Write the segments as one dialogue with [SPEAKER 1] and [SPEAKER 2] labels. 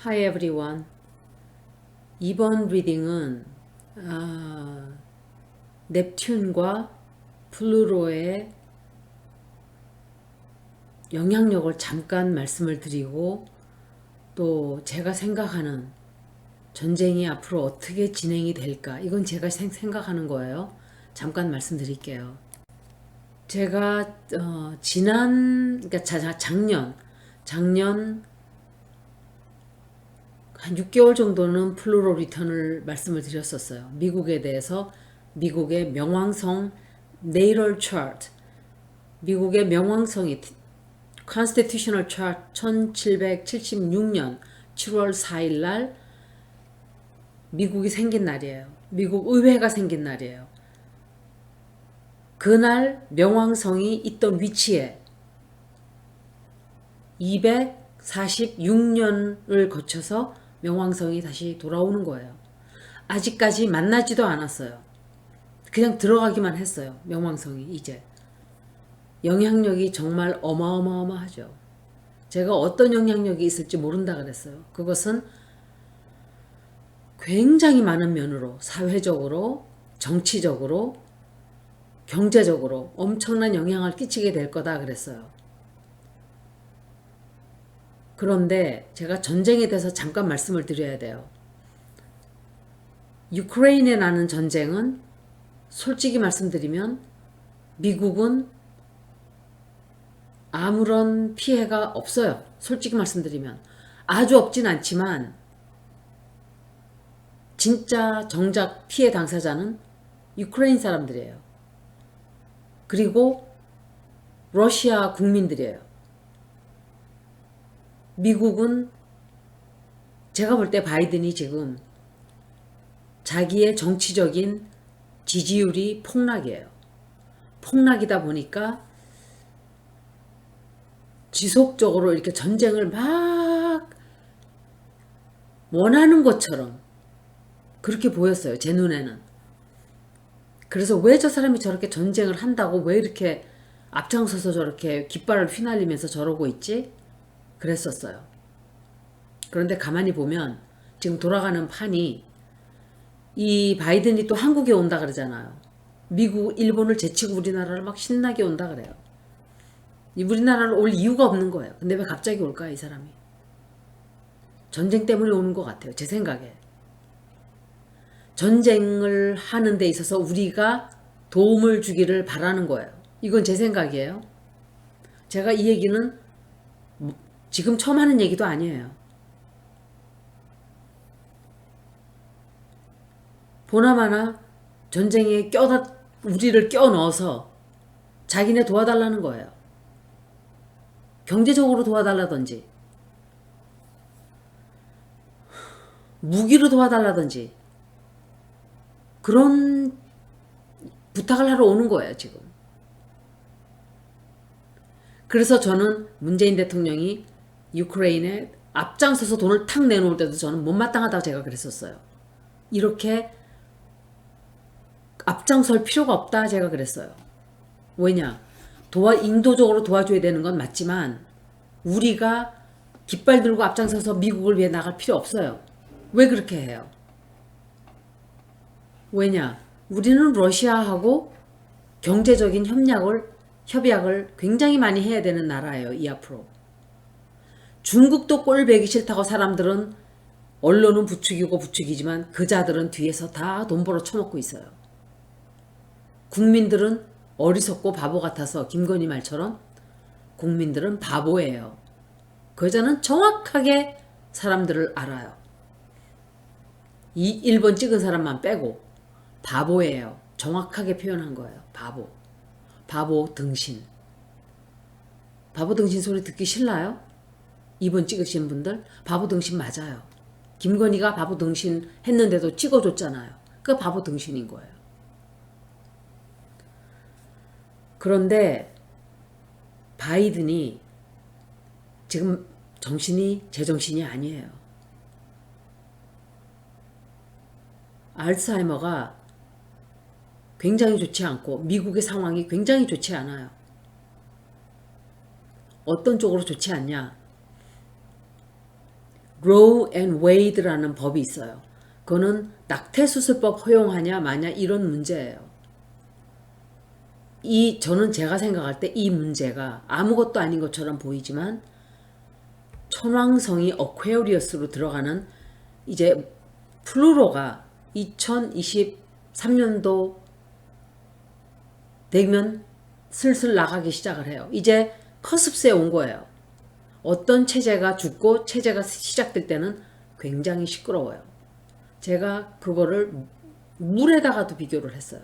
[SPEAKER 1] Hi everyone. 이번 리딩은 넵튠과 플루토의 영향력을 잠깐 말씀을 드리고 또 제가 생각하는 전쟁이 앞으로 어떻게 진행이 될까, 이건 제가 생각하는 거예요. 잠깐 말씀드릴게요. 제가 그러니까 작년 한 6개월 정도는 플루로 리턴을 말씀을 드렸었어요. 미국에 대해서 미국의 명왕성 네이럴 차트, 미국의 명왕성이 Constitutional Chart 1776년 7월 4일 날 미국이 생긴 날이에요. 미국 의회가 생긴 날이에요. 그날 명왕성이 있던 위치에 246년을 거쳐서 명왕성이 다시 돌아오는 거예요. 아직까지 만나지도 않았어요. 그냥 들어가기만 했어요. 명왕성이 이제. 영향력이 정말 어마어마하죠. 제가 어떤 영향력이 있을지 모른다 그랬어요. 그것은 굉장히 많은 면으로, 사회적으로, 정치적으로, 경제적으로 엄청난 영향을 끼치게 될 거다 그랬어요. 그런데 제가 전쟁에 대해서 잠깐 말씀을 드려야 돼요. 유크레인에 나는 전쟁은 솔직히 말씀드리면 미국은 아무런 피해가 없어요. 솔직히 말씀드리면. 아주 없진 않지만 진짜 정작 피해 당사자는 유크레인 사람들이에요. 그리고 러시아 국민들이에요. 미국은 제가 볼 때 바이든이 지금 자기의 정치적인 지지율이 폭락이에요. 폭락이다 보니까 지속적으로 이렇게 전쟁을 막 원하는 것처럼 그렇게 보였어요. 제 눈에는. 그래서 왜 저 사람이 저렇게 전쟁을 한다고 왜 이렇게 앞장서서 저렇게 깃발을 휘날리면서 저러고 있지? 그랬었어요. 그런데 가만히 보면 지금 돌아가는 판이, 이 바이든이 또 한국에 온다 그러잖아요. 미국, 일본을 제치고 우리나라를 막 신나게 온다 그래요. 우리나라를 올 이유가 없는 거예요. 근데 왜 갑자기 올까요, 이 사람이? 전쟁 때문에 오는 것 같아요, 제 생각에. 전쟁을 하는 데 있어서 우리가 도움을 주기를 바라는 거예요. 이건 제 생각이에요. 제가 이 얘기는 지금 처음 하는 얘기도 아니에요. 보나마나 전쟁에 우리를 껴넣어서 자기네 도와달라는 거예요. 경제적으로 도와달라든지 무기로 도와달라든지 그런 부탁을 하러 오는 거예요, 지금. 그래서 저는 문재인 대통령이 유크레인에 앞장서서 돈을 탁 내놓을 때도 저는 못마땅하다고 제가 그랬었어요. 이렇게 앞장설 필요가 없다 제가 그랬어요. 왜냐? 인도적으로 도와줘야 되는 건 맞지만 우리가 깃발 들고 앞장서서 미국을 위해 나갈 필요 없어요. 왜 그렇게 해요? 왜냐? 우리는 러시아하고 경제적인 협약을 굉장히 많이 해야 되는 나라예요, 이 앞으로. 중국도 꼴배기 싫다고 사람들은, 언론은 부추기고 부추기지만 그 자들은 뒤에서 다 돈 벌어 처먹고 있어요. 국민들은 어리석고 바보 같아서, 김건희 말처럼 국민들은 바보예요. 그 여자는 정확하게 사람들을 알아요. 이 1번 찍은 사람만 빼고 바보예요. 정확하게 표현한 거예요. 바보 등신. 바보 등신 소리 듣기 싫나요? 2번 찍으신 분들 바보 등신 맞아요. 김건희가 바보 등신 했는데도 찍어줬잖아요. 그 바보 등신인 거예요. 그런데 바이든이 지금 정신이 제 정신이 아니에요. 알츠하이머가 굉장히 좋지 않고 미국의 상황이 굉장히 좋지 않아요. 어떤 쪽으로 좋지 않냐? Roe and Wade라는 법이 있어요. 그거는 낙태수술법 허용하냐 마냐 이런 문제예요. 저는 제가 생각할 때 이 문제가 아무것도 아닌 것처럼 보이지만 천왕성이 어퀘어리어스로 들어가는 이제 플루로가 2023년도 되면 슬슬 나가기 시작을 해요. 이제 커스프스에 온 거예요. 어떤 체제가 죽고 체제가 시작될 때는 굉장히 시끄러워요. 제가 그거를 물에다가도 비교를 했어요.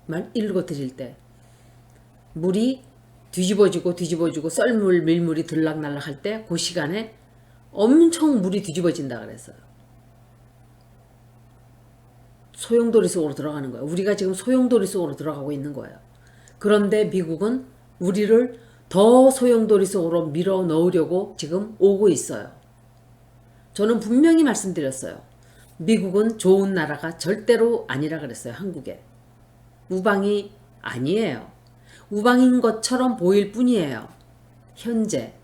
[SPEAKER 1] 말 읽어 드릴 때. 물이 뒤집어지고 썰물 밀물이 들락날락 할 때 그 시간에 엄청 물이 뒤집어진다 그랬어요. 소용돌이 속으로 들어가는 거예요. 우리가 지금 소용돌이 속으로 들어가고 있는 거예요. 그런데 미국은 우리를 더 소용돌이 속으로 밀어 넣으려고 지금 오고 있어요. 저는 분명히 말씀드렸어요. 미국은 좋은 나라가 절대로 아니라 그랬어요. 한국에. 우방이 아니에요. 우방인 것처럼 보일 뿐이에요. 현재.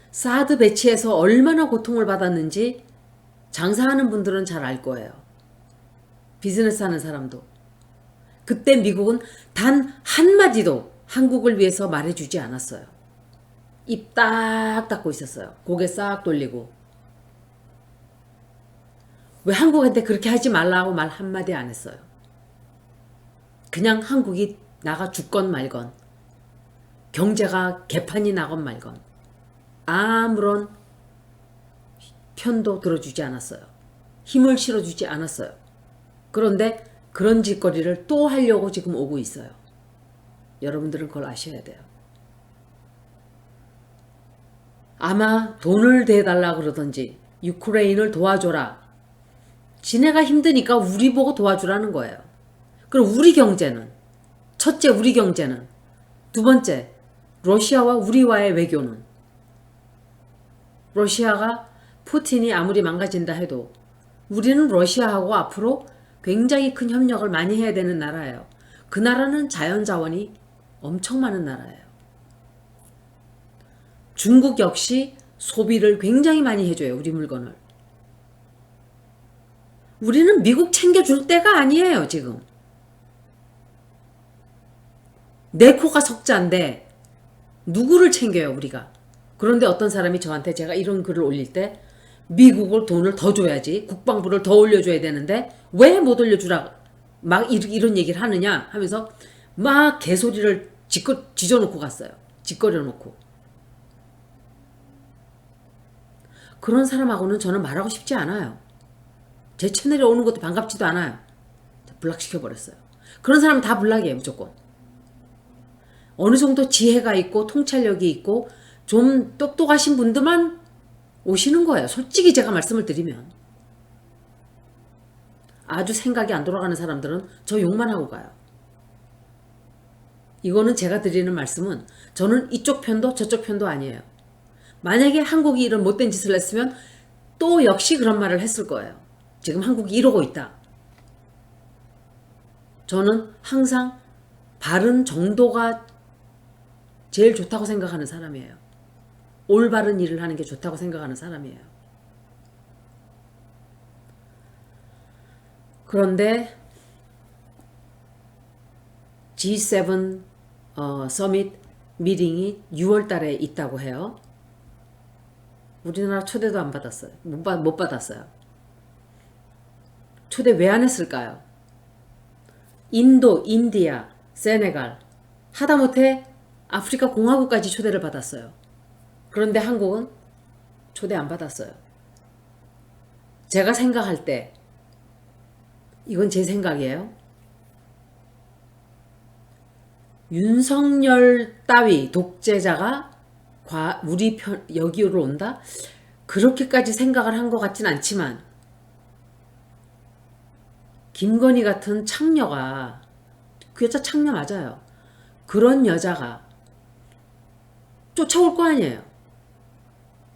[SPEAKER 1] 사드 배치에서 얼마나 고통을 받았는지 장사하는 분들은 잘 알 거예요. 비즈니스 하는 사람도. 그때 미국은 단 한마디도 한국을 위해서 말해주지 않았어요. 입 딱 닫고 있었어요. 고개 싹 돌리고. 왜 한국한테 그렇게 하지 말라고 말 한마디 안 했어요. 그냥 한국이 나가 죽건 말건 경제가 개판이 나건 말건 아무런 편도 들어주지 않았어요. 힘을 실어주지 않았어요. 그런데 그런 짓거리를 또 하려고 지금 오고 있어요. 여러분들은 그걸 아셔야 돼요. 아마 돈을 대달라 그러던지 유크레인을 도와줘라. 지네가 힘드니까 우리 보고 도와주라는 거예요. 그럼 우리 경제는 첫째 우리 경제는 두 번째 러시아와 우리와의 외교는 러시아가 푸틴이 아무리 망가진다 해도 우리는 러시아하고 앞으로 굉장히 큰 협력을 많이 해야 되는 나라예요. 그 나라는 자연자원이 엄청 많은 나라예요. 중국 역시 소비를 굉장히 많이 해줘요. 우리 물건을. 우리는 미국 챙겨줄 때가 아니에요. 지금. 내 코가 석자인데 누구를 챙겨요 우리가. 그런데 어떤 사람이 저한테 제가 이런 글을 올릴 때 미국을 돈을 더 줘야지 국방부를 더 올려줘야 되는데 왜 못 올려주라 막 이런 얘기를 하느냐 하면서 막 개소리를 지져놓고 갔어요. 짓거려놓고. 그런 사람하고는 저는 말하고 싶지 않아요. 제 채널에 오는 것도 반갑지도 않아요. 블락시켜버렸어요. 그런 사람은 다 블락이에요. 무조건. 어느 정도 지혜가 있고 통찰력이 있고 좀 똑똑하신 분들만 오시는 거예요. 솔직히 제가 말씀을 드리면. 아주 생각이 안 돌아가는 사람들은 저 욕만 하고 가요. 이거는 제가 드리는 말씀은 저는 이쪽 편도 저쪽 편도 아니에요. 만약에 한국이 이런 못된 짓을 했으면 또 역시 그런 말을 했을 거예요. 지금 한국이 이러고 있다. 저는 항상 바른 정도가 제일 좋다고 생각하는 사람이에요. 올바른 일을 하는 게 좋다고 생각하는 사람이에요. 그런데 G7 서밋 미팅이 6월 달에 있다고 해요. 우리나라 초대도 안 받았어요. 못 받았어요. 초대 왜 안 했을까요? 인도, 인디아, 세네갈, 하다못해 아프리카 공화국까지 초대를 받았어요. 그런데 한국은 초대 안 받았어요. 제가 생각할 때 이건 제 생각이에요. 윤석열 따위 독재자가 우리 편 여기로 온다? 그렇게까지 생각을 한 것 같진 않지만 김건희 같은 창녀가 그 여자 창녀 맞아요. 그런 여자가 쫓아올 거 아니에요.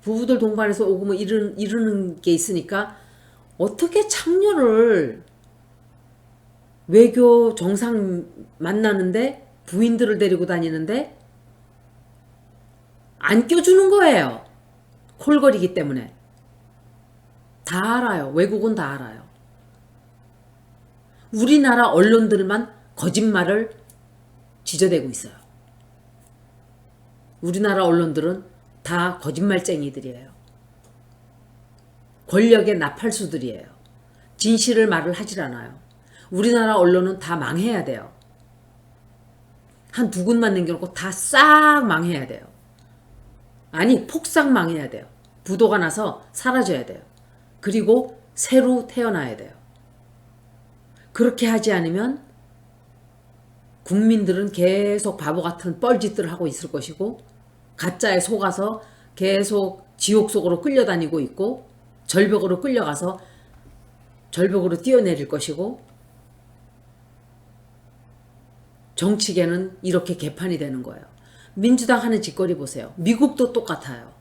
[SPEAKER 1] 부부들 동반해서 오고 뭐 이러는 게 있으니까 어떻게 창녀를 외교 정상 만나는데 부인들을 데리고 다니는데 안 껴주는 거예요. 콜거리기 때문에. 다 알아요. 외국은 다 알아요. 우리나라 언론들만 거짓말을 지저대고 있어요. 우리나라 언론들은 다 거짓말쟁이들이에요. 권력의 나팔수들이에요. 진실을 말을 하질 않아요. 우리나라 언론은 다 망해야 돼요. 한 두 군만 남겨놓고 다 싹 망해야 돼요. 아니, 폭삭 망해야 돼요. 부도가 나서 사라져야 돼요. 그리고 새로 태어나야 돼요. 그렇게 하지 않으면 국민들은 계속 바보 같은 뻘짓들을 하고 있을 것이고, 가짜에 속아서 계속 지옥 속으로 끌려다니고 있고, 절벽으로 끌려가서 절벽으로 뛰어내릴 것이고, 정치계는 이렇게 개판이 되는 거예요. 민주당 하는 짓거리 보세요. 미국도 똑같아요.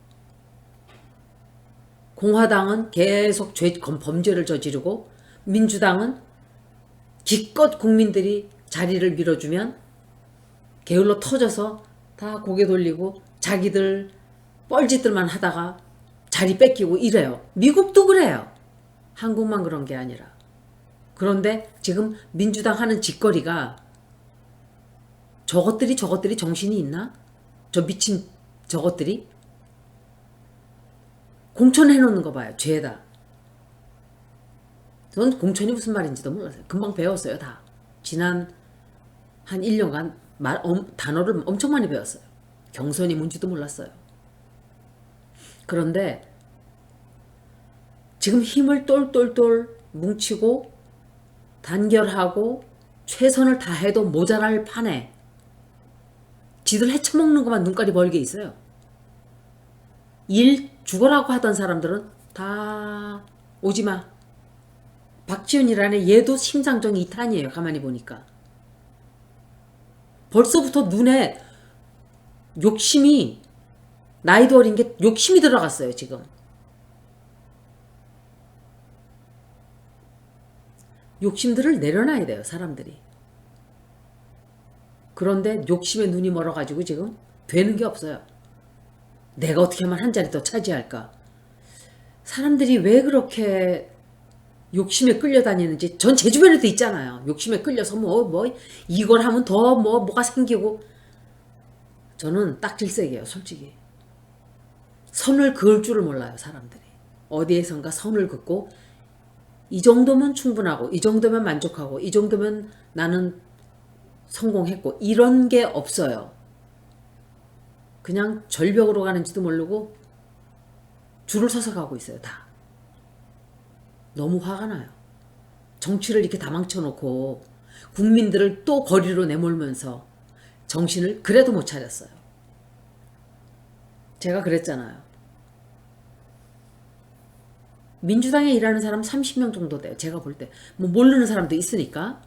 [SPEAKER 1] 공화당은 계속 범죄를 저지르고, 민주당은 기껏 국민들이 자리를 밀어주면 게을러 터져서 다 고개 돌리고 자기들 뻘짓들만 하다가 자리 뺏기고 이래요. 미국도 그래요. 한국만 그런 게 아니라. 그런데 지금 민주당 하는 짓거리가 저것들이 정신이 있나? 저 미친 저것들이? 공천해놓는 거 봐요. 죄다. 전 공천이 무슨 말인지도 몰랐어요. 금방 배웠어요. 다. 지난 한 1년간 단어를 엄청 많이 배웠어요. 경선이 뭔지도 몰랐어요. 그런데 지금 힘을 똘똘똘 뭉치고 단결하고 최선을 다해도 모자랄 판에 지들 헤쳐먹는 것만 눈깔이 벌게 있어요. 일 죽어라고 하던 사람들은 다 오지마. 박지원이라는 얘도 심상정 이탄이에요. 가만히 보니까. 벌써부터 눈에 욕심이, 나이도 어린 게 욕심이 들어갔어요. 지금. 욕심들을 내려놔야 돼요. 사람들이. 그런데 욕심에 눈이 멀어가지고 지금 되는 게 없어요. 내가 어떻게 하면 한 자리 더 차지할까. 사람들이 왜 그렇게 욕심에 끌려다니는지 전 제 주변에도 있잖아요. 욕심에 끌려서 이걸 하면 더 뭐가 생기고. 저는 딱 질색이에요. 솔직히. 선을 그을 줄을 몰라요. 사람들이. 어디에선가 선을 긋고 이 정도면 충분하고 이 정도면 만족하고 이 정도면 나는 성공했고 이런 게 없어요. 그냥 절벽으로 가는지도 모르고 줄을 서서 가고 있어요. 다. 너무 화가 나요. 정치를 이렇게 다 망쳐놓고 국민들을 또 거리로 내몰면서 정신을 그래도 못 차렸어요. 제가 그랬잖아요. 민주당에 일하는 사람 30명 정도 돼요. 제가 볼 때. 뭐 모르는 사람도 있으니까.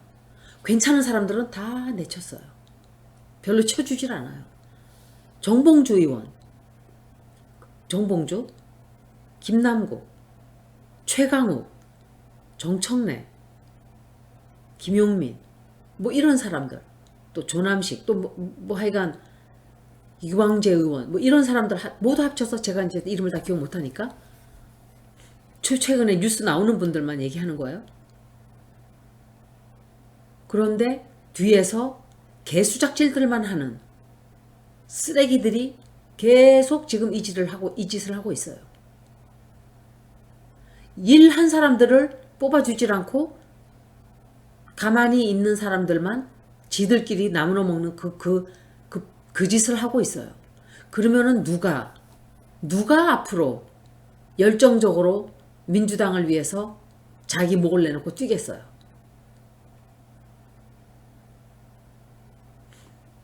[SPEAKER 1] 괜찮은 사람들은 다 내쳤어요. 별로 쳐주질 않아요. 정봉주 의원, 정봉주, 김남국, 최강욱, 정청래, 김용민, 뭐 이런 사람들, 또 조남식, 또 뭐 하여간 이광재 의원, 뭐 이런 사람들 모두 합쳐서 제가 이제 이름을 다 기억 못하니까 최근에 뉴스 나오는 분들만 얘기하는 거예요. 그런데 뒤에서 개수작질들만 하는 쓰레기들이 계속 지금 이 짓을 하고 있어요. 일한 사람들을 뽑아주질 않고 가만히 있는 사람들만 지들끼리 나무로 먹는 그 짓을 하고 있어요. 그러면은 누가 앞으로 열정적으로 민주당을 위해서 자기 목을 내놓고 뛰겠어요.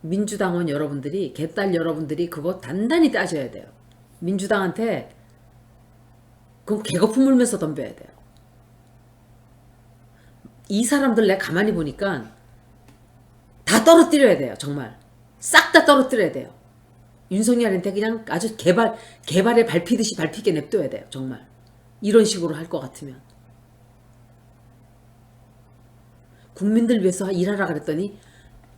[SPEAKER 1] 민주당원 여러분들이, 개딸 여러분들이 그거 단단히 따져야 돼요. 민주당한테 그건 개거품 물면서 덤벼야 돼요. 이 사람들 내가 가만히 보니까 다 떨어뜨려야 돼요. 정말. 싹 다 떨어뜨려야 돼요. 윤석열한테 그냥 아주 개발에 밟히듯이 밟히게 냅둬야 돼요. 정말. 이런 식으로 할 것 같으면. 국민들 위해서 일하라 그랬더니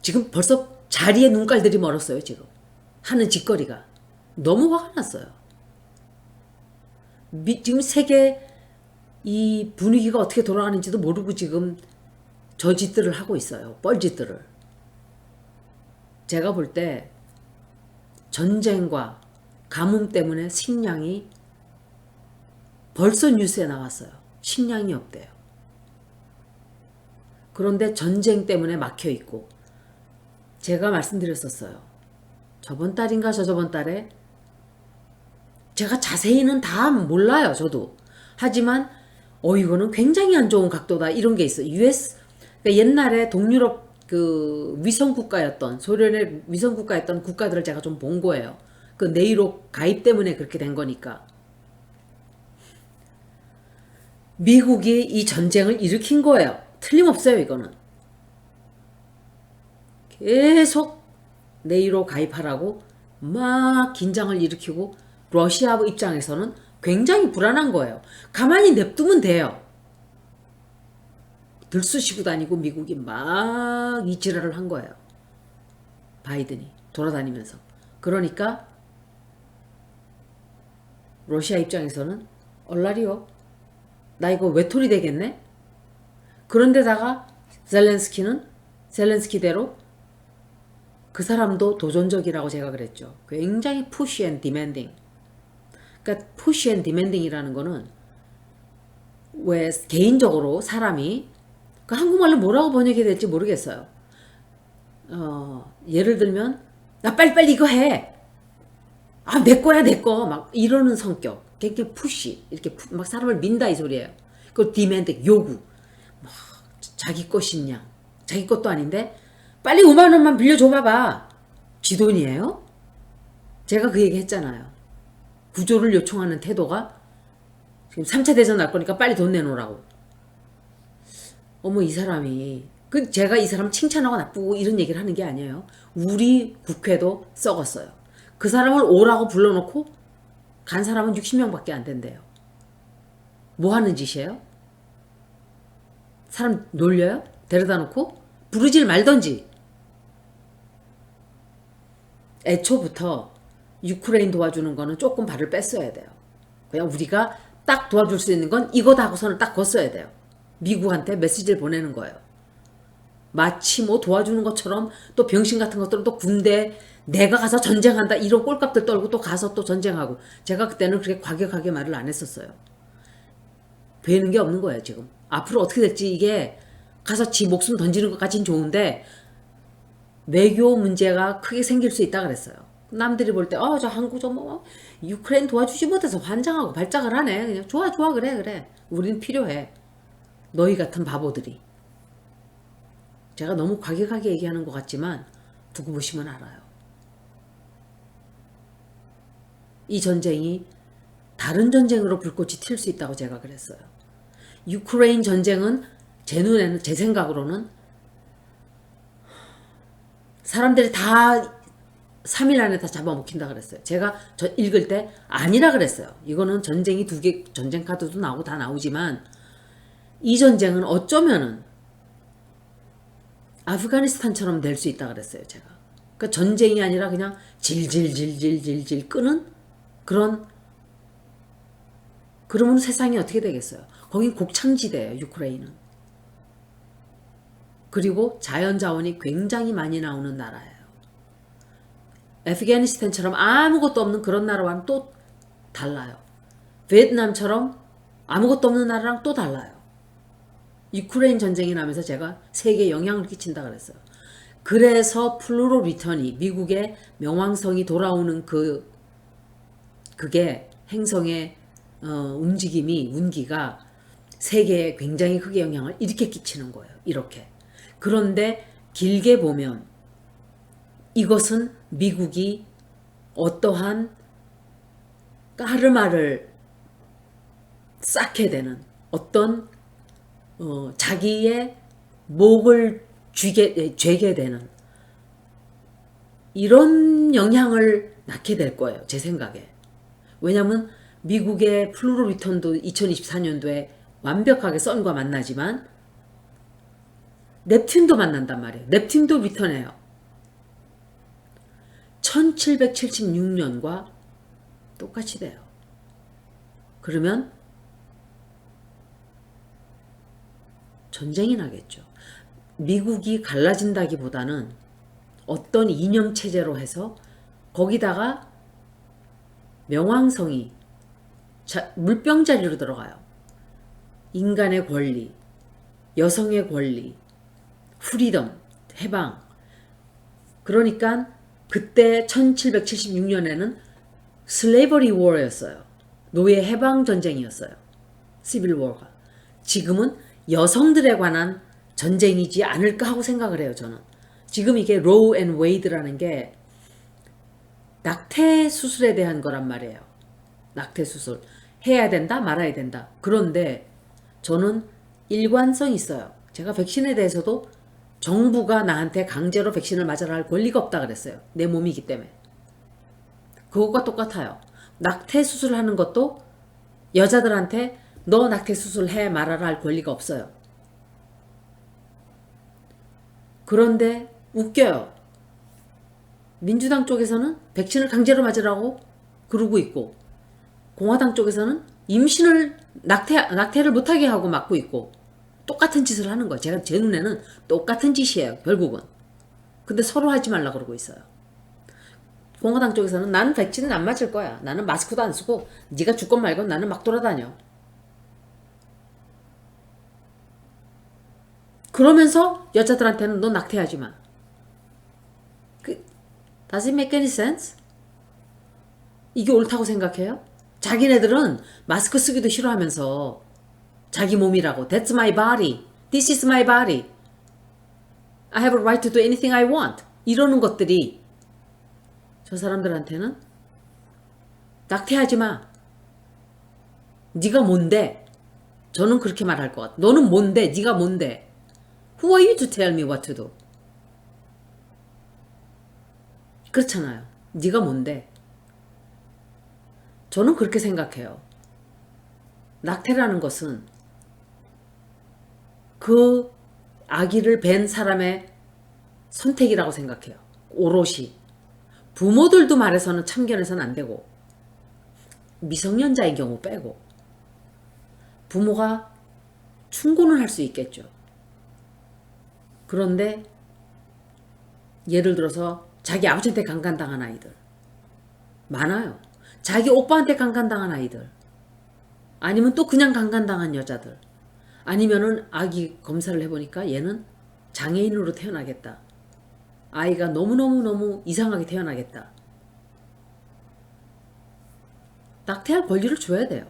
[SPEAKER 1] 지금 벌써 자리에 눈깔들이 멀었어요. 지금. 하는 짓거리가. 너무 화가 났어요. 지금 세계 이 분위기가 어떻게 돌아가는지도 모르고 지금 저짓들을 하고 있어요. 뻘짓들을. 제가 볼 때 전쟁과 가뭄 때문에 식량이 벌써 뉴스에 나왔어요. 식량이 없대요. 그런데 전쟁 때문에 막혀 있고, 제가 말씀드렸었어요. 저번 달인가 저저번 달에, 제가 자세히는 다 몰라요, 저도. 하지만 이거는 굉장히 안 좋은 각도다, 이런 게 있어요. 그러니까 옛날에 동유럽 그 위성국가였던, 소련의 위성국가였던 국가들을 제가 좀 본 거예요. 그 네이로 가입 때문에 그렇게 된 거니까. 미국이 이 전쟁을 일으킨 거예요. 틀림없어요, 이거는. 계속 네이로 가입하라고 막 긴장을 일으키고, 러시아 입장에서는 굉장히 불안한 거예요. 가만히 냅두면 돼요. 들쑤시고 다니고 미국이 막 이 지랄을 한 거예요. 바이든이 돌아다니면서. 그러니까 러시아 입장에서는 얼라리요. 나 이거 외톨이 되겠네? 그런데다가 젤렌스키는 젤렌스키대로 그 사람도 도전적이라고 제가 그랬죠. 굉장히 푸시 앤 디맨딩. 그러니까 푸시 앤 디맨딩이라는 거는 왜 개인적으로 사람이 그 한국말로 뭐라고 번역이 될지 모르겠어요. 예를 들면 나 빨리빨리 이거 해. 아, 내 거야, 내 거. 막 이러는 성격. 그게 푸시. 이렇게 막 사람을 민다 이 소리예요. 그 디맨드, 요구. 막 자기 것이냐. 자기 것도 아닌데 빨리 5만 원만 빌려줘 봐봐. 지 돈이에요? 제가 그 얘기 했잖아요. 구조를 요청하는 태도가 지금 3차 대전 날 거니까 빨리 돈 내놓으라고. 이 사람이 제가 이 사람 칭찬하고 나쁘고 이런 얘기를 하는 게 아니에요. 우리 국회도 썩었어요. 그 사람을 오라고 불러놓고 간 사람은 60명밖에 안 된대요. 뭐 하는 짓이에요? 사람 놀려요? 데려다 놓고? 부르질 말던지. 애초부터 유크레인 도와주는 거는 조금 발을 뺐어야 돼요. 그냥 우리가 딱 도와줄 수 있는 건 이거다 하고서는 딱 걷어야 돼요. 미국한테 메시지를 보내는 거예요. 마치 뭐 도와주는 것처럼 또 병신 같은 것들은 또 군대 내가 가서 전쟁한다 이런 꼴값들 떨고 또 가서 또 전쟁하고. 제가 그때는 그렇게 과격하게 말을 안 했었어요. 되는 게 없는 거예요 지금. 앞으로 어떻게 될지 이게 가서 지 목숨 던지는 것까지는 좋은데 외교 문제가 크게 생길 수 있다 그랬어요. 남들이 볼 때 저 한국 뭐 유크레인 도와주지 못해서 환장하고 발작을 하네. 그냥 좋아 그래. 우린 필요해. 너희 같은 바보들이. 제가 너무 과격하게 얘기하는 것 같지만 두고 보시면 알아요. 이 전쟁이 다른 전쟁으로 불꽃이 튈 수 있다고 제가 그랬어요. 유크레인 전쟁은 제 눈에는, 제 생각으로는 사람들이 다 3일 안에 다 잡아먹힌다 그랬어요. 제가 읽을 때 아니라 그랬어요. 이거는 전쟁이 2개, 전쟁 카드도 나오고 다 나오지만 이 전쟁은 어쩌면은 아프가니스탄처럼 될 수 있다 그랬어요. 제가. 그러니까 전쟁이 아니라 그냥 질질질질질질 끄는 그런. 그러면 세상이 어떻게 되겠어요? 거긴 곡창지대예요, 유크레인은. 그리고 자연자원이 굉장히 많이 나오는 나라예요. 아프가니스탄처럼 아무것도 없는 그런 나라와는 또 달라요. 베트남처럼 아무것도 없는 나라랑 또 달라요. 유크레인 전쟁이 나면서 제가 세계에 영향을 끼친다 그랬어요. 그래서 플루로 리턴이, 미국의 명왕성이 돌아오는 그게 행성의 움직임이, 운기가 세계에 굉장히 크게 영향을 이렇게 끼치는 거예요. 이렇게. 그런데 길게 보면 이것은 미국이 어떠한 까르마를 쌓게 되는 어떤 자기의 목을 죄게 되는 이런 영향을 낳게 될 거예요. 제 생각에. 왜냐하면 미국의 플루로 리턴도 2024년도에 완벽하게 선과 만나지만 넵튠도 만난단 말이에요. 넵튠도 리턴해요. 1776년과 똑같이 돼요. 그러면 전쟁이 나겠죠. 미국이 갈라진다기보다는 어떤 이념 체제로 해서 거기다가 명왕성이 물병자리로 들어가요. 인간의 권리, 여성의 권리, 프리덤, 해방. 그러니까 그때 1776년에는 슬레이버리 워였어요. 노예 해방 전쟁이었어요. 시빌 워가. 지금은 여성들에 관한 전쟁이지 않을까 하고 생각을 해요, 저는. 지금 이게 로우 앤 웨이드라는 게 낙태 수술에 대한 거란 말이에요. 낙태 수술. 해야 된다, 말아야 된다. 그런데 저는 일관성이 있어요. 제가 백신에 대해서도 정부가 나한테 강제로 백신을 맞아라 할 권리가 없다 그랬어요. 내 몸이기 때문에. 그것과 똑같아요. 낙태 수술하는 것도 여자들한테 너 낙태 수술 해 말아라 할 권리가 없어요. 그런데 웃겨요. 민주당 쪽에서는 백신을 강제로 맞으라고 그러고 있고 공화당 쪽에서는 임신을 낙태를 못하게 하고 막고 있고 똑같은 짓을 하는 거예요. 제 눈에는 똑같은 짓이에요. 결국은. 근데 서로 하지 말라 그러고 있어요. 공화당 쪽에서는 나는 백신은 안 맞을 거야. 나는 마스크도 안 쓰고 네가 죽건 말건 나는 막 돌아다녀. 그러면서 여자들한테는 너 낙태하지 마. Does it make any sense? 이게 옳다고 생각해요? 자기네들은 마스크 쓰기도 싫어하면서 자기 몸이라고 That's my body. This is my body. I have a right to do anything I want. 이러는 것들이 저 사람들한테는 낙태하지 마. 네가 뭔데? 저는 그렇게 말할 것 같아. 너는 뭔데? 네가 뭔데? Who are you to tell me what to do? 그렇잖아요. 네가 뭔데? 저는 그렇게 생각해요. 낙태라는 것은 그 아기를 뵌 사람의 선택이라고 생각해요. 오롯이. 부모들도 말해서는 참견해서는 안 되고 미성년자인 경우 빼고 부모가 충고는 할 수 있겠죠. 그런데 예를 들어서 자기 아버지한테 강간당한 아이들 많아요. 자기 오빠한테 강간당한 아이들 아니면 또 그냥 강간당한 여자들 아니면은 아기 검사를 해보니까 얘는 장애인으로 태어나겠다. 아이가 너무너무 이상하게 태어나겠다. 낙태할 권리를 줘야 돼요.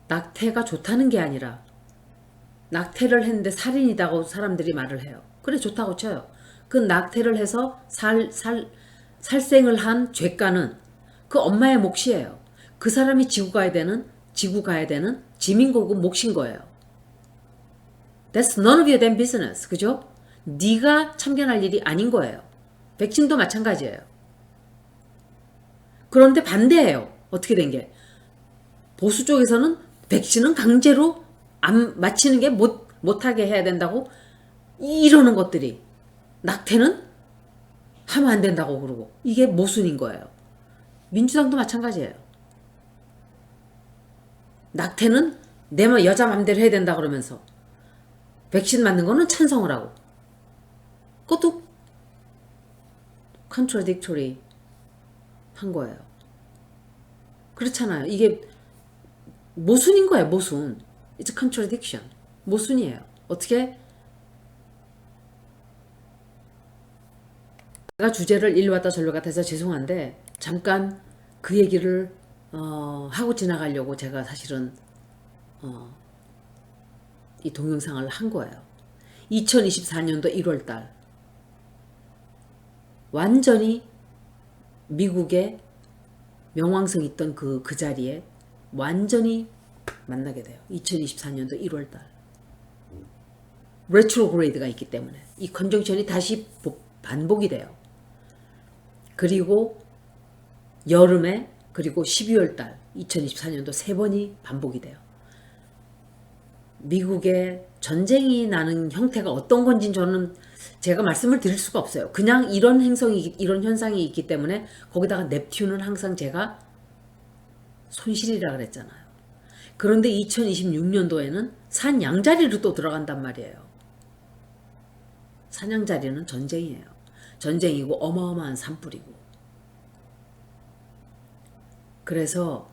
[SPEAKER 1] 낙태가 좋다는 게 아니라 낙태를 했는데 살인이다고 사람들이 말을 해요. 그래 좋다고 쳐요. 그 낙태를 해서 살생을 한 죄가는 그 엄마의 몫이에요. 그 사람이 지구 가야 되는 지민국은 몫인 거예요. That's none of your damn business. 그죠? 네가 참견할 일이 아닌 거예요. 백신도 마찬가지예요. 그런데 반대예요. 어떻게 된 게. 보수 쪽에서는 백신은 강제로 안 맞히는 게 못하게 해야 된다고 이러는 것들이 낙태는 하면 안 된다고 그러고 이게 모순인 거예요. 민주당도 마찬가지예요. 낙태는 내 여자 맘대로 해야 된다 그러면서 백신 맞는 거는 찬성을 하고 그것도 contradictory 한 거예요. 그렇잖아요. 이게 모순인 거예요. 모순. It's a contradiction. 모순이에요. 어떻게? 제가 주제를 일로 왔다 절로 갔다 해서 죄송한데 잠깐 그 얘기를 하고 지나가려고 제가 사실은 이 동영상을 한 거예요. 2024년도 1월달 완전히 미국의 명왕성 있던 그 자리에 완전히 만나게 돼요. 2024년도 1월달 레트로그레이드가 있기 때문에 이 컨정션이 다시 반복이 돼요. 그리고 여름에 그리고 12월달 2024년도 세 번이 반복이 돼요. 미국의 전쟁이 나는 형태가 어떤 건지 저는 제가 말씀을 드릴 수가 없어요. 그냥 이런 현상이 있기 때문에 거기다가 넵튠은 항상 제가 손실이라 그랬잖아요. 그런데 2026년도에는 산 양자리로 또 들어간단 말이에요. 산양자리는 전쟁이에요. 전쟁이고 어마어마한 산불이고. 그래서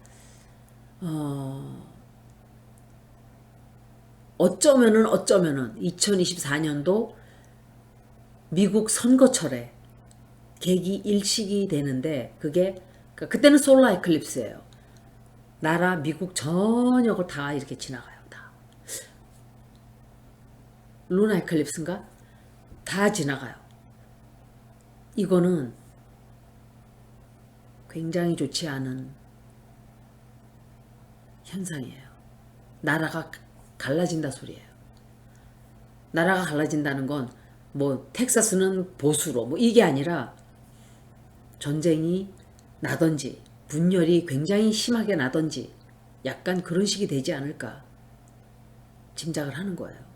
[SPEAKER 1] 어쩌면은 2024년도 미국 선거철에 계기 일식이 되는데 그때는 솔라 에클립스예요. 나라 미국 전역을 다 이렇게 지나가요. 다. 루나 에클립스인가? 다 지나가요. 이거는 굉장히 좋지 않은 현상이에요. 나라가 갈라진다 소리예요. 나라가 갈라진다는 건 뭐 텍사스는 보수로 뭐 이게 아니라 전쟁이 나든지 분열이 굉장히 심하게 나든지 약간 그런 식이 되지 않을까 짐작을 하는 거예요.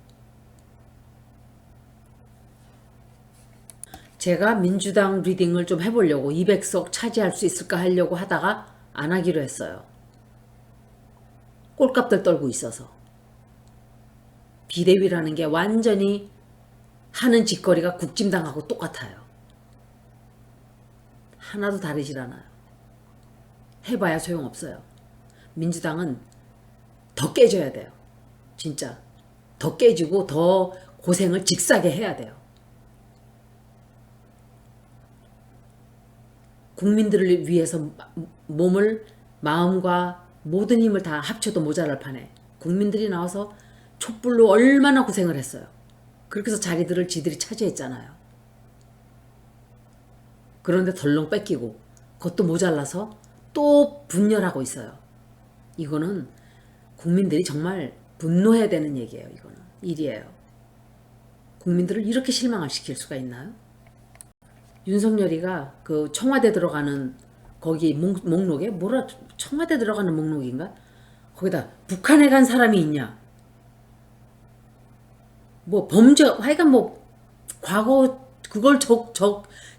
[SPEAKER 1] 제가 민주당 리딩을 좀 해보려고 200석 차지할 수 있을까 하려고 하다가 안 하기로 했어요. 꼴값들 떨고 있어서. 비대위라는 게 완전히 하는 짓거리가 국짐당하고 똑같아요. 하나도 다르질 않아요. 해봐야 소용없어요. 민주당은 더 깨져야 돼요. 진짜. 더 깨지고 더 고생을 직사게 해야 돼요. 국민들을 위해서 몸을, 마음과 모든 힘을 다 합쳐도 모자랄 판에 국민들이 나와서 촛불로 얼마나 고생을 했어요. 그렇게 해서 자리들을 지들이 차지했잖아요. 그런데 덜렁 뺏기고 그것도 모자라서 또 분열하고 있어요. 이거는 국민들이 정말 분노해야 되는 얘기예요. 이거는 일이에요. 국민들을 이렇게 실망을 시킬 수가 있나요? 윤석열이가 그 청와대 들어가는 거기 목록에 청와대 들어가는 목록인가? 거기다 북한에 간 사람이 있냐? 뭐 범죄 하여간 뭐 과거 그걸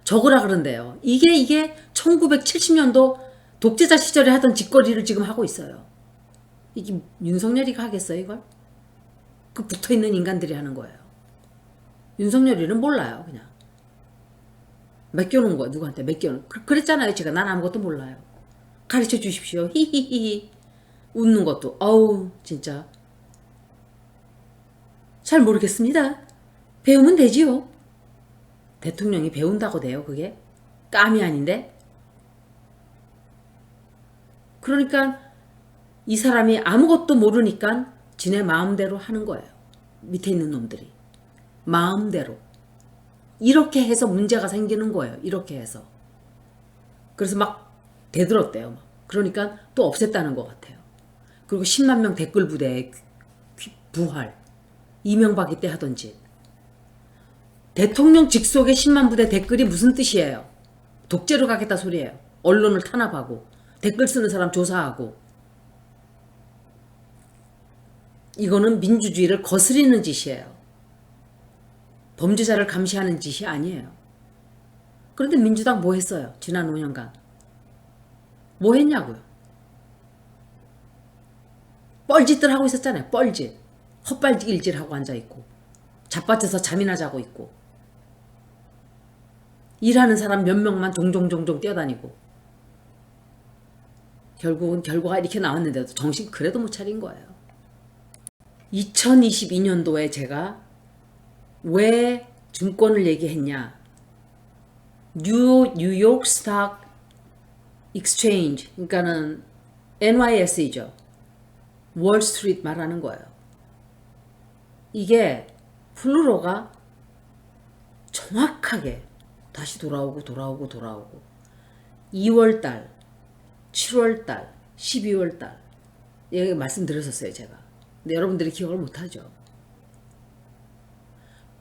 [SPEAKER 1] 적으라 그런대요. 이게 1970년도 독재자 시절에 하던 짓거리를 지금 하고 있어요. 이게 윤석열이가 하겠어요, 이걸? 그 붙어있는 인간들이 하는 거예요. 윤석열이는 몰라요, 그냥. 맡겨놓은 거야, 누구한테 맡겨놓은. 그랬잖아요, 제가. 난 아무것도 몰라요. 가르쳐 주십시오. 히히히히. 웃는 것도. 어우, 진짜. 잘 모르겠습니다. 배우면 되지요. 대통령이 배운다고 돼요, 그게? 깜이 아닌데? 그러니까 이 사람이 아무것도 모르니까 지네 마음대로 하는 거예요. 밑에 있는 놈들이. 마음대로. 이렇게 해서 문제가 생기는 거예요. 이렇게 해서. 그래서 막 대들었대요. 막. 그러니까 또 없앴다는 것 같아요. 그리고 10만 명 댓글 부대에 부활. 이명박이 때 하던 짓. 대통령 직속의 10만 부대 댓글이 무슨 뜻이에요? 독재로 가겠다 소리예요. 언론을 탄압하고 댓글 쓰는 사람 조사하고. 이거는 민주주의를 거스리는 짓이에요. 범죄자를 감시하는 짓이 아니에요. 그런데 민주당 뭐 했어요? 지난 5년간. 뭐 했냐고요? 뻘짓들 하고 있었잖아요. 뻘짓. 헛발질질하고 앉아있고 자빠져서 잠이나 자고 있고 일하는 사람 몇 명만 종종 뛰어다니고 결국은 결과가 이렇게 나왔는데도 정신 그래도 못 차린 거예요. 2022년도에 제가 왜 증권을 얘기했냐. 뉴욕 스탁 익스체인지 그러니까는 NYS이죠. 월스트리트 말하는 거예요. 이게 플루로가 정확하게 다시 돌아오고 2월달, 7월달, 12월달 여기 말씀드렸었어요 제가. 근데 여러분들이 기억을 못하죠.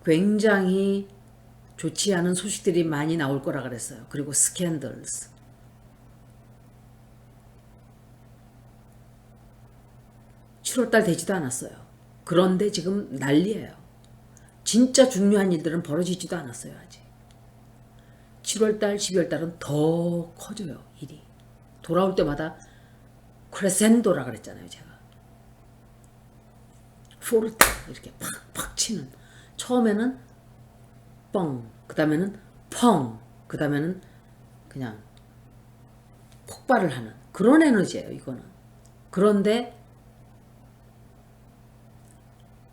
[SPEAKER 1] 굉장히 좋지 않은 소식들이 많이 나올 거라 그랬어요. 그리고 스캔들스. 7월달 되지도 않았어요. 그런데 지금 난리예요. 진짜 중요한 일들은 벌어지지도 않았어요. 아직. 7월달, 12월달은 더 커져요. 일이. 돌아올 때마다 크레센도라 그랬잖아요, 제가. 포르테 이렇게 팍팍 치는. 처음에는 뻥, 그 다음에는 펑, 그 다음에는 그냥 폭발을 하는 그런 에너지예요, 이거는. 그런데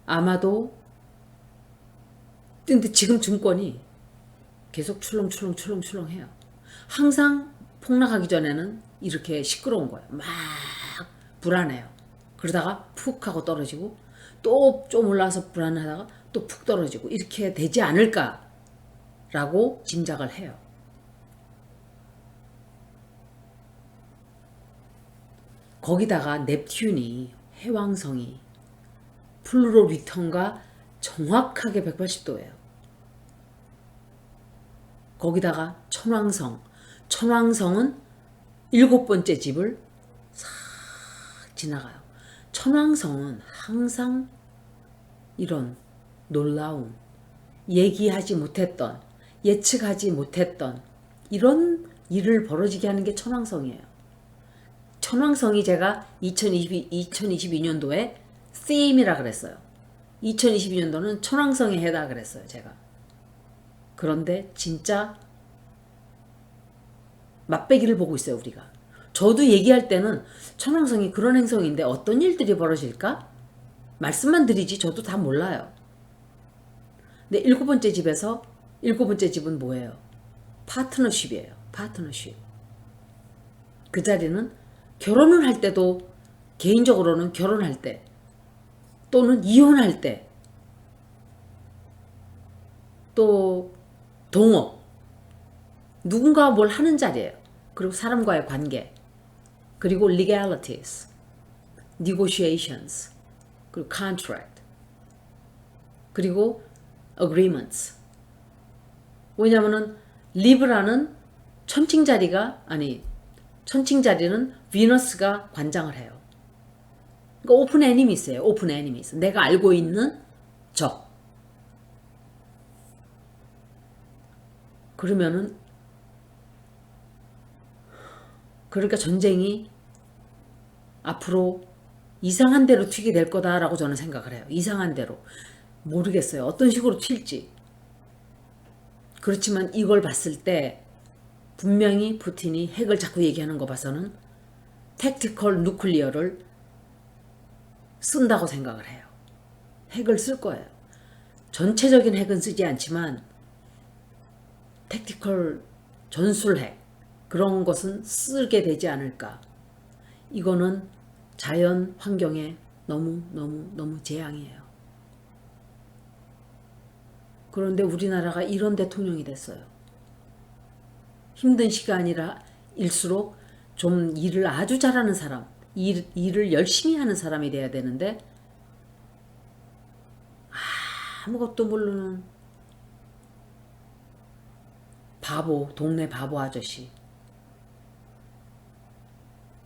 [SPEAKER 1] 아마도 근데 지금 증권이 계속 출렁출렁 해요. 항상 폭락하기 전에는 이렇게 시끄러운 거예요. 막 불안해요. 그러다가 푹 하고 떨어지고 또 좀 올라와서 불안하다가 또 푹 떨어지고 이렇게 되지 않을까라고 짐작을 해요. 거기다가 넵튠이 해왕성이 플루로 리턴과 정확하게 180도예요. 거기다가 천왕성은 7번째 집을 싹 지나가요. 천왕성은 항상 이런 놀라운, 얘기하지 못했던, 예측하지 못했던 이런 일을 벌어지게 하는 게 천왕성이에요. 천왕성이 제가 2022년도에 theme이라 그랬어요. 2022년도는 천왕성의 해다 그랬어요, 제가. 그런데 진짜 맛배기를 보고 있어요, 우리가. 저도 얘기할 때는 천왕성이 그런 행성인데 어떤 일들이 벌어질까? 말씀만 드리지 저도 다 몰라요. 근데 7번째 집에서 7번째 집은 뭐예요? 파트너십이에요. 파트너십. 그 자리는 결혼을 할 때도 개인적으로는 결혼할 때 또는 이혼할 때 또 동업 누군가 뭘 하는 자리예요. 그리고 사람과의 관계 그리고 legalities, negotiations 그리고 contract 그리고 agreements. 왜냐면은 리브라는 천칭자리는 비너스가 관장을 해요. 그러니까 오픈 애니미스예요. 오픈 애니미스. 내가 알고 있는 적. 그러면은 그러니까 전쟁이 앞으로 이상한 대로 튀게 될 거다라고 저는 생각을 해요. 이상한 대로. 모르겠어요. 어떤 식으로 튈지. 그렇지만 이걸 봤을 때 분명히 푸틴이 핵을 자꾸 얘기하는 거 봐서는 택티컬 누클리어를 쓴다고 생각을 해요. 핵을 쓸 거예요. 전체적인 핵은 쓰지 않지만 택티컬 전술핵 그런 것은 쓰게 되지 않을까. 이거는 자연 환경에 너무 재앙이에요. 그런데 우리나라가 이런 대통령이 됐어요. 힘든 시간이라 일수록 좀 일을 아주 잘하는 사람, 일을 열심히 하는 사람이 돼야 되는데 아무것도 모르는 바보, 동네 바보 아저씨.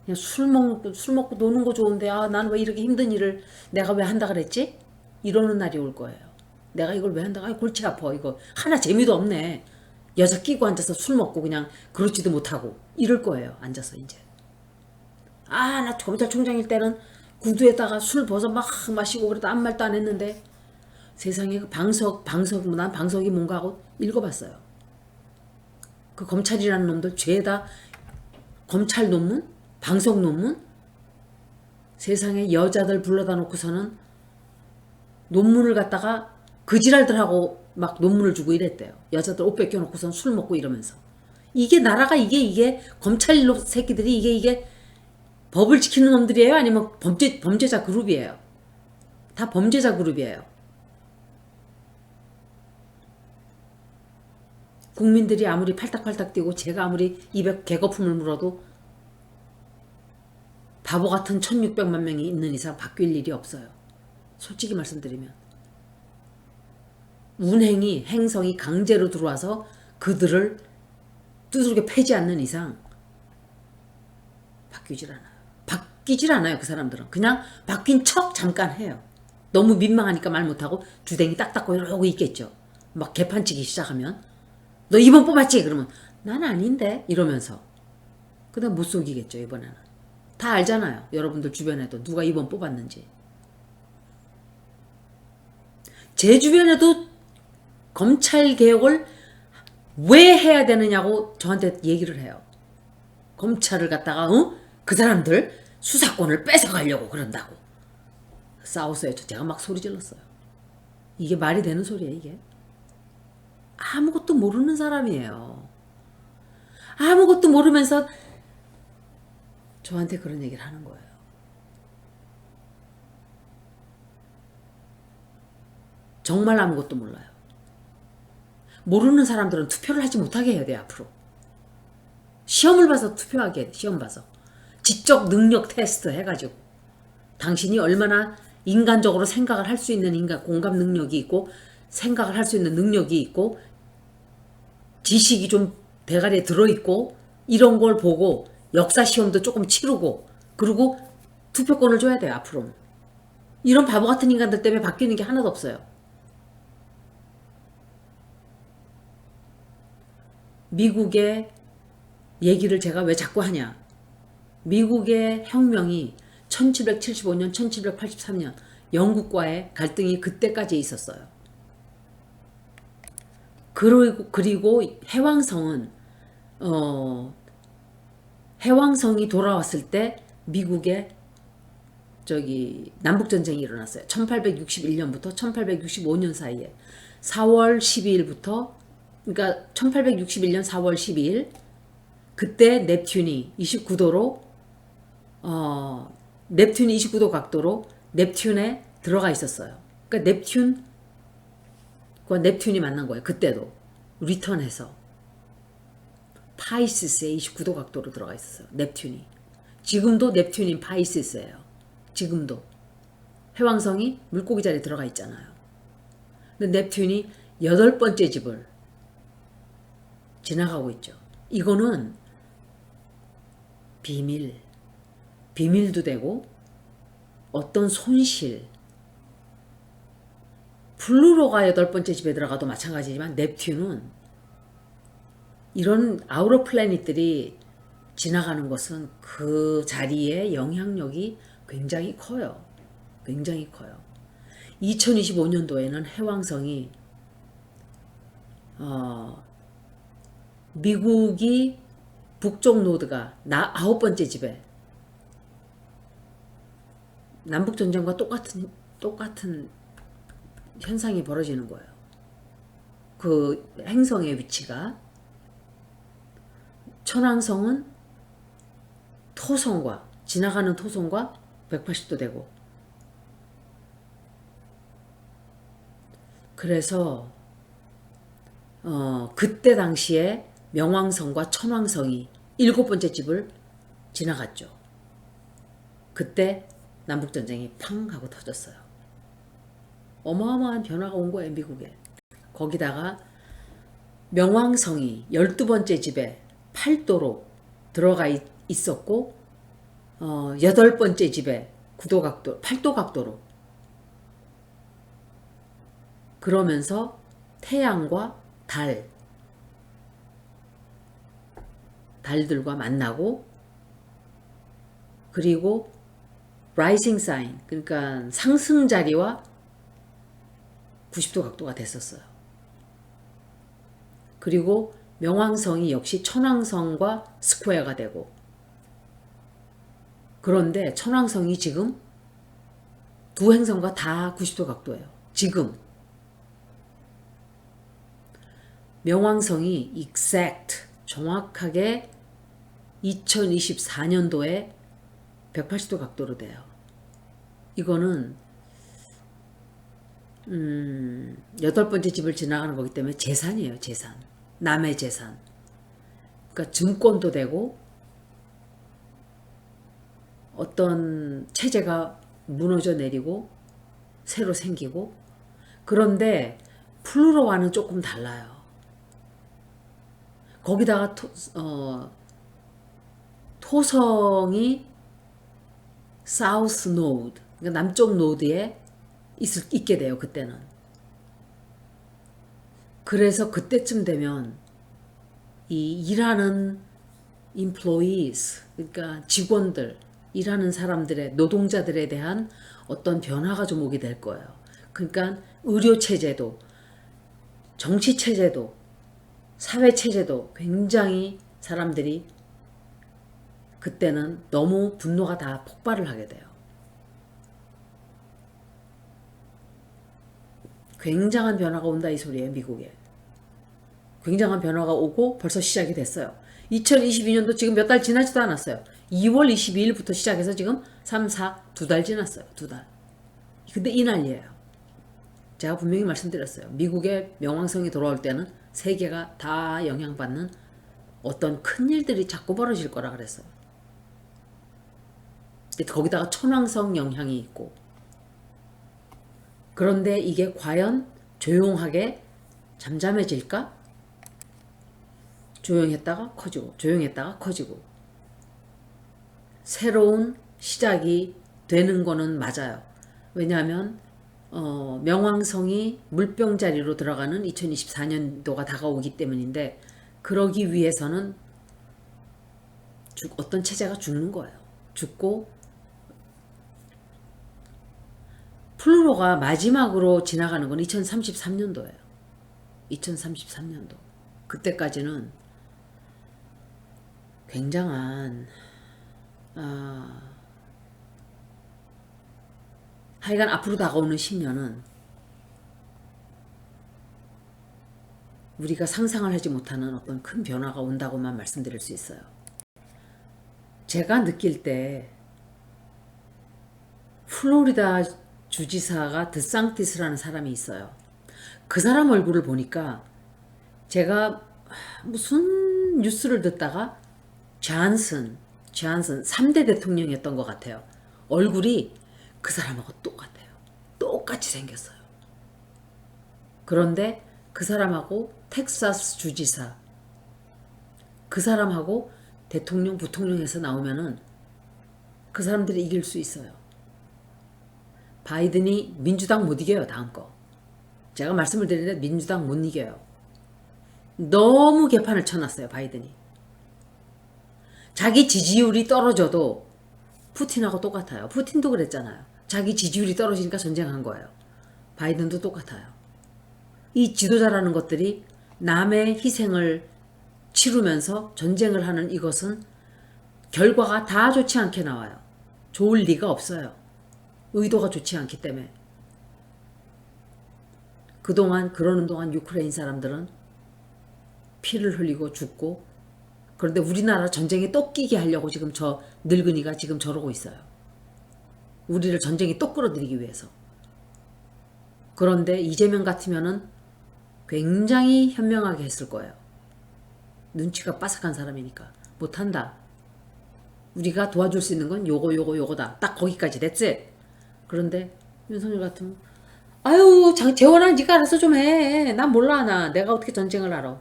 [SPEAKER 1] 그냥 술 먹고 노는 거 좋은데 난 왜 이렇게 힘든 일을 내가 왜 한다 그랬지? 이러는 날이 올 거예요. 내가 이걸 왜 한다? 골치 아파. 이거 하나 재미도 없네. 여자 끼고 앉아서 술 먹고 그냥 그렇지도 못하고 이럴 거예요. 앉아서 이제. 나 검찰총장일 때는 구두에다가 술 벗어 막 마시고 그래도 아무 말도 안 했는데 세상에 그 난 방석이 뭔가 하고 읽어봤어요. 그 검찰이라는 놈들 죄다 검찰 논문? 방석 논문? 세상에 여자들 불러다 놓고서는 논문을 갖다가 그 지랄들하고 막 논문을 주고 이랬대요. 여자들 옷 벗겨놓고선 술 먹고 이러면서. 이게 나라가 이게 검찰 새끼들이 이게 법을 지키는 놈들이에요? 아니면 범죄자 그룹이에요? 다 범죄자 그룹이에요. 국민들이 아무리 팔딱팔딱 뛰고 제가 아무리 입에 개거품을 물어도 바보 같은 1600만 명이 있는 이상 바뀔 일이 없어요. 솔직히 말씀드리면. 행성이 강제로 들어와서 그들을 두들겨 패지 않는 이상 바뀌질 않아요. 그 사람들은. 그냥 바뀐 척 잠깐 해요. 너무 민망하니까 말 못하고 주댕이 딱 닦고 이러고 있겠죠. 막 개판치기 시작하면 너 이번 뽑았지? 그러면 난 아닌데 이러면서 그다음 못 속이겠죠. 이번에는. 다 알잖아요. 여러분들 주변에도 누가 2번 뽑았는지. 제 주변에도 검찰 개혁을 왜 해야 되느냐고 저한테 얘기를 해요. 검찰을 갖다가 그 사람들 수사권을 뺏어가려고 그런다고 싸웠어요. 제가 막 소리 질렀어요. 이게 말이 되는 소리예요, 이게. 아무것도 모르는 사람이에요. 아무것도 모르면서 저한테 그런 얘기를 하는 거예요. 정말 아무것도 몰라요. 모르는 사람들은 투표를 하지 못하게 해야 돼요, 앞으로. 시험을 봐서 투표하게 해, 시험 봐서. 지적 능력 테스트 해가지고. 당신이 얼마나 인간적으로 생각을 할 수 있는 인간 공감 능력이 있고, 생각을 할 수 있는 능력이 있고, 지식이 좀 대가리에 들어있고, 이런 걸 보고, 역사 시험도 조금 치르고, 그리고 투표권을 줘야 돼요, 앞으로는. 이런 바보 같은 인간들 때문에 바뀌는 게 하나도 없어요. 미국의 얘기를 제가 왜 자꾸 하냐. 미국의 혁명이 1775년, 1783년 영국과의 갈등이 그때까지 있었어요. 그리고 해왕성이 돌아왔을 때 미국의 남북전쟁이 일어났어요. 1861년부터 1865년 사이에 4월 12일부터 그러니까 1861년 4월 12일 그때 넵튠이 29도로 넵튠이 29도 각도로 넵튠에 들어가 있었어요. 그러니까 넵튠이 만난 거예요. 그때도 리턴해서 파이시스에 29도 각도로 들어가 있었어요. 넵튠이. 지금도 넵튠인 파이시스예요. 지금도 해왕성이 물고기 자리에 들어가 있잖아요. 근데 넵튠이 8번째 집을 지나가고 있죠. 이거는 비밀도 되고 어떤 손실, 플루로가 8번째 집에 들어가도 마찬가지지만 넵튠은 이런 아우러 플래닛들이 지나가는 것은 그 자리의 영향력이 굉장히 커요. 굉장히 커요. 2025년도에는 해왕성이 미국이 북쪽 노드가 9번째 집에 남북전쟁과 똑같은 현상이 벌어지는 거예요. 그 행성의 위치가 천왕성은 지나가는 토성과 180도 되고 그래서 그때 당시에 명왕성과 천왕성이 7번째 집을 지나갔죠. 그때 남북전쟁이 팡 하고 터졌어요. 어마어마한 변화가 온 거예요, 미국에. 거기다가 명왕성이 12번째 집에 8도로 들어가 있었고 8번째 집에 8도 각도로 그러면서 태양과 달들과 만나고 그리고 라이징 사인 그러니까 상승 자리와 90도 각도가 됐었어요. 그리고 명왕성이 역시 천왕성과 스퀘어가 되고 그런데 천왕성이 지금 두 행성과 다 90도 각도예요. 지금 명왕성이 exact 정확하게 2024년도에 180도 각도로 돼요. 이거는 8번째 집을 지나가는 거기 때문에 재산이에요. 재산. 남의 재산. 그러니까 증권도 되고 어떤 체제가 무너져 내리고 새로 생기고 그런데 플루로와는 조금 달라요. 거기다가 토성이 사우스 노드, 그러니까 남쪽 노드에 있게 돼요. 그때는. 그래서 그때쯤 되면 이 일하는 employees, 그러니까 직원들, 일하는 사람들의 노동자들에 대한 어떤 변화가 좀 오게 될 거예요. 그러니까 의료 체제도 정치 체제도 사회 체제도 굉장히 사람들이 그때는 너무 분노가 다 폭발을 하게 돼요. 굉장한 변화가 온다 이 소리예요. 미국에. 굉장한 변화가 오고 벌써 시작이 됐어요. 2022년도 지금 몇 달 지나지도 않았어요. 2월 22일부터 시작해서 지금 3, 4, 2달 지났어요. 2달. 근데 이 난리예요. 제가 분명히 말씀드렸어요. 미국의 명왕성이 돌아올 때는 세계가 다 영향받는 어떤 큰 일들이 자꾸 벌어질 거라 그랬어요. 거기다가 천왕성 영향이 있고. 그런데 이게 과연 조용하게 잠잠해질까? 조용했다가 커지고 조용했다가 커지고 새로운 시작이 되는 거는 맞아요. 왜냐하면 명왕성이 물병자리로 들어가는 2024년도가 다가오기 때문인데 그러기 위해서는 어떤 체제가 죽는 거예요. 죽고 플루토가 마지막으로 지나가는 건 2033년도예요. 2033년도. 그때까지는 굉장한 하여간 앞으로 다가오는 10년은 우리가 상상을 하지 못하는 어떤 큰 변화가 온다고만 말씀드릴 수 있어요. 제가 느낄 때 플로리다 주지사가 드상티스라는 사람이 있어요. 그 사람 얼굴을 보니까 제가 무슨 뉴스를 듣다가 존슨 3대 대통령이었던 것 같아요. 얼굴이 그 사람하고 똑같아요. 똑같이 생겼어요. 그런데 그 사람하고 텍사스 주지사 그 사람하고 대통령 부통령에서 나오면은 그 사람들이 이길 수 있어요. 바이든이 민주당 못 이겨요. 다음 거. 제가 말씀을 드리는데 민주당 못 이겨요. 너무 개판을 쳐놨어요. 바이든이. 자기 지지율이 떨어져도 푸틴하고 똑같아요. 푸틴도 그랬잖아요. 자기 지지율이 떨어지니까 전쟁한 거예요. 바이든도 똑같아요. 이 지도자라는 것들이 남의 희생을 치르면서 전쟁을 하는 이것은 결과가 다 좋지 않게 나와요. 좋을 리가 없어요. 의도가 좋지 않기 때문에. 그동안 그러는 동안 유크레인 사람들은 피를 흘리고 죽고 그런데 우리나라 전쟁에 또 끼게 하려고 지금 저 늙은이가 지금 저러고 있어요. 우리를 전쟁에 또 끌어들이기 위해서. 그런데 이재명 같으면은 굉장히 현명하게 했을 거예요. 눈치가 빠삭한 사람이니까. 못한다. 우리가 도와줄 수 있는 건 요거다. 딱 거기까지 됐지? 그런데 윤석열 같으면 아유 재원아 네가 알아서 좀 해. 난 몰라. 내가 어떻게 전쟁을 알아.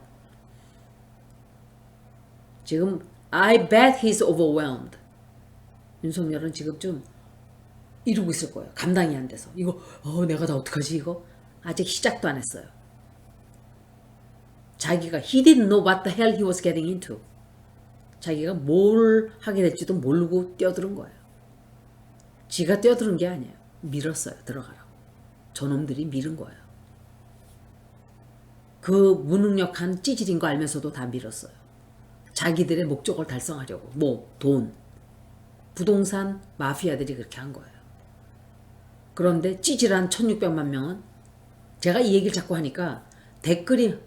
[SPEAKER 1] 지금 I bet he's overwhelmed. 윤석열은 지금 좀 이러고 있을 거예요. 감당이 안 돼서. 이거 내가 다 어떡하지 이거? 아직 시작도 안 했어요. 자기가 he didn't know what the hell he was getting into. 자기가 뭘 하게 될지도 모르고 뛰어드는 거예요. 지가 뛰어드는 게 아니에요. 밀었어요. 들어가라고. 저놈들이 밀은 거예요. 그 무능력한 찌질인 거 알면서도 다 밀었어요. 자기들의 목적을 달성하려고. 돈. 부동산 마피아들이 그렇게 한 거예요. 그런데 찌질한 1600만 명은 제가 이 얘기를 자꾸 하니까 댓글이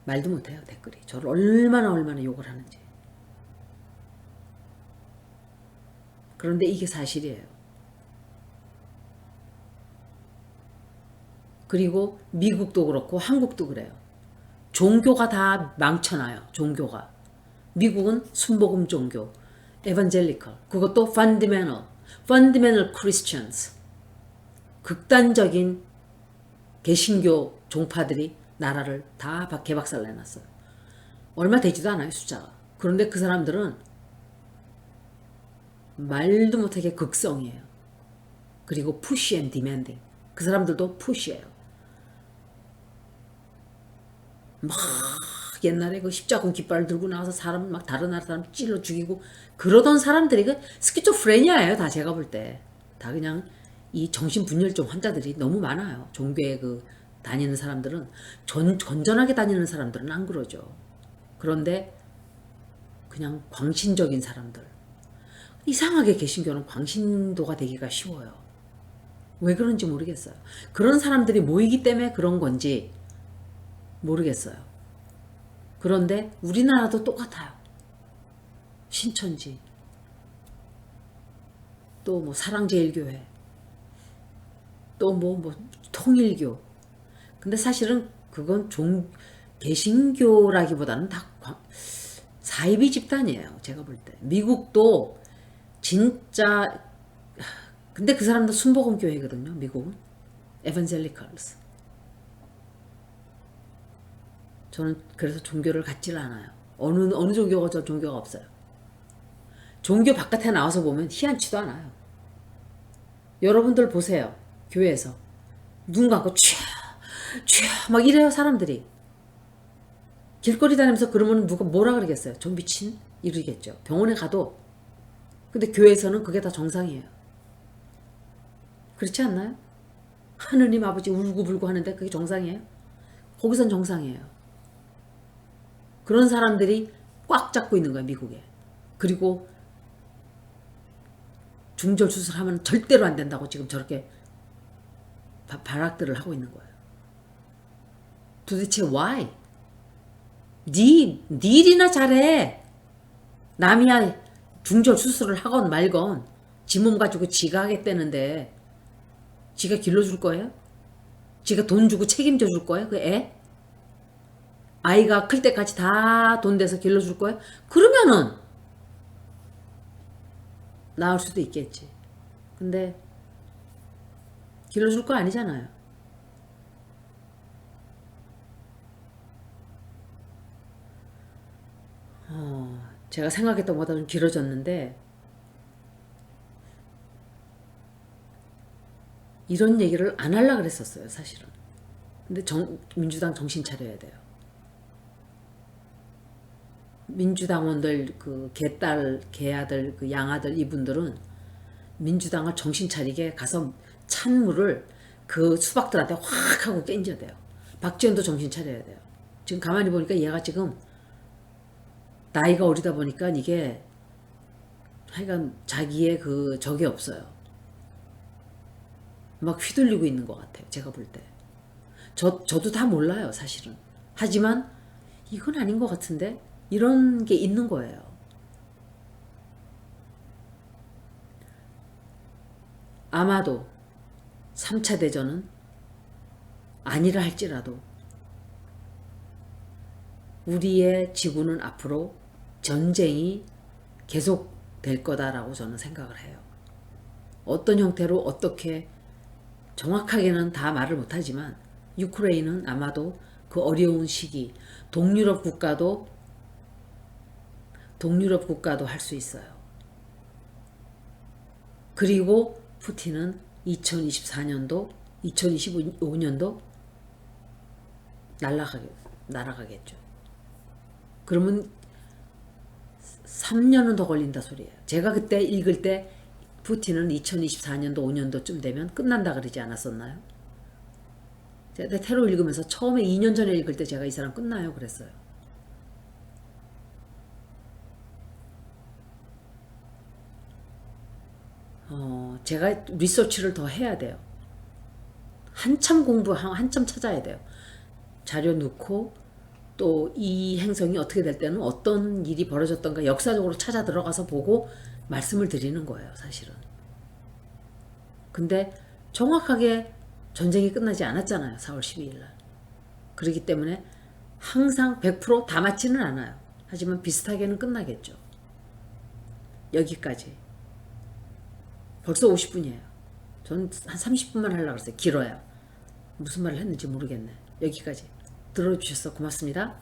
[SPEAKER 1] 말도 못해요. 댓글이. 저를 얼마나 욕을 하는지. 그런데 이게 사실이에요. 그리고 미국도 그렇고 한국도 그래요. 종교가 다 망쳐놔요. 종교가. 미국은 순복음 종교, 에반젤리컬, 그것도 fundamental Christians. 극단적인 개신교 종파들이 나라를 다 개박살 내놨어요. 얼마 되지도 않아요. 숫자가. 그런데 그 사람들은 말도 못하게 극성이에요. 그리고 push and demanding. 그 사람들도 push예요. 막 옛날에 그 십자군 깃발 들고 나와서 사람 막 다른 나라 사람 찔러 죽이고 그러던 사람들이 그 스키조프레니아예요. 다 제가 볼 때. 다 그냥 이 정신분열증 환자들이 너무 많아요. 종교에 그 다니는 사람들은 건전하게 다니는 사람들은 안 그러죠. 그런데 그냥 광신적인 사람들. 이상하게 개신교는 광신도가 되기가 쉬워요. 왜 그런지 모르겠어요. 그런 사람들이 모이기 때문에 그런 건지 모르겠어요. 그런데 우리나라도 똑같아요. 신천지, 또 뭐 사랑제일교회, 또 뭐 통일교. 근데 사실은 그건 개신교라기보다는 다 사이비 집단이에요. 제가 볼 때. 미국도 진짜 근데 그 사람도 순복음 교회거든요. 미국은 에반젤리컬스. 저는 그래서 종교를 갖지를 않아요. 어느 종교가 저 종교가 없어요. 종교 바깥에 나와서 보면 희한치도 않아요. 여러분들 보세요. 교회에서 눈 감고 촤 막 이래요 사람들이. 길거리 다니면서 그러면 누가 뭐라 그러겠어요? 좀 미친? 이러겠죠. 병원에 가도. 근데 교회에서는 그게 다 정상이에요. 그렇지 않나요? 하느님 아버지 울고불고 하는데 그게 정상이에요? 거기선 정상이에요. 그런 사람들이 꽉 잡고 있는 거예요, 미국에. 그리고 중절 수술하면 절대로 안 된다고 지금 저렇게 발악들을 하고 있는 거예요. 도대체 why? 네 일이나 잘해. 남이야 중절 수술을 하건 말건 지 몸 가지고 지가 하겠다는데 지가 길러줄 거예요? 지가 돈 주고 책임져 줄 거예요? 그 애? 아이가 클 때까지 다 돈 내서 길러줄 거예요? 그러면은 나을 수도 있겠지. 근데 길러줄 거 아니잖아요. 제가 생각했던 것보다 좀 길어졌는데 이런 얘기를 안 하려고 그랬었어요, 사실은. 근데 민주당 정신 차려야 돼요. 민주당원들 그 개딸, 개아들, 그 양아들 이분들은 민주당을 정신 차리게 가서 찬물을 그 수박들한테 확 하고 깬져야 돼요. 박지원도 정신 차려야 돼요. 지금 가만히 보니까 얘가 지금 나이가 어리다 보니까 이게 하여간 자기의 그 적이 없어요. 막 휘둘리고 있는 것 같아요. 제가 볼 때. 저도 다 몰라요, 사실은. 하지만 이건 아닌 것 같은데 이런 게 있는 거예요. 아마도 3차 대전은 아니라 할지라도 우리의 지구는 앞으로 전쟁이 계속 될 거다라고 저는 생각을 해요. 어떤 형태로 어떻게 정확하게는 다 말을 못하지만 유크레인은 아마도 그 어려운 시기 동유럽 국가도 할 수 있어요. 그리고 푸틴은 2024년도 2025년도 날아가겠죠. 그러면 3년은 더 걸린다 소리예요. 제가 그때 읽을 때 푸틴은 2024년도 5년도쯤 되면 끝난다 그러지 않았었나요? 제가 테러 읽으면서 처음에 2년 전에 읽을 때 제가 이 사람 끝나요 그랬어요. 제가 리서치를 더 해야 돼요. 한참 한참 찾아야 돼요. 자료 넣고 또 이 행성이 어떻게 될 때는 어떤 일이 벌어졌던가 역사적으로 찾아 들어가서 보고 말씀을 드리는 거예요, 사실은. 근데 정확하게 전쟁이 끝나지 않았잖아요, 4월 12일 날. 그렇기 때문에 항상 100%다 맞지는 않아요. 하지만 비슷하게는 끝나겠죠. 여기까지. 벌써 50분이에요. 저는 한 30분만 하려고 했어요. 길어야. 무슨 말을 했는지 모르겠네. 여기까지 들어주셔서 고맙습니다.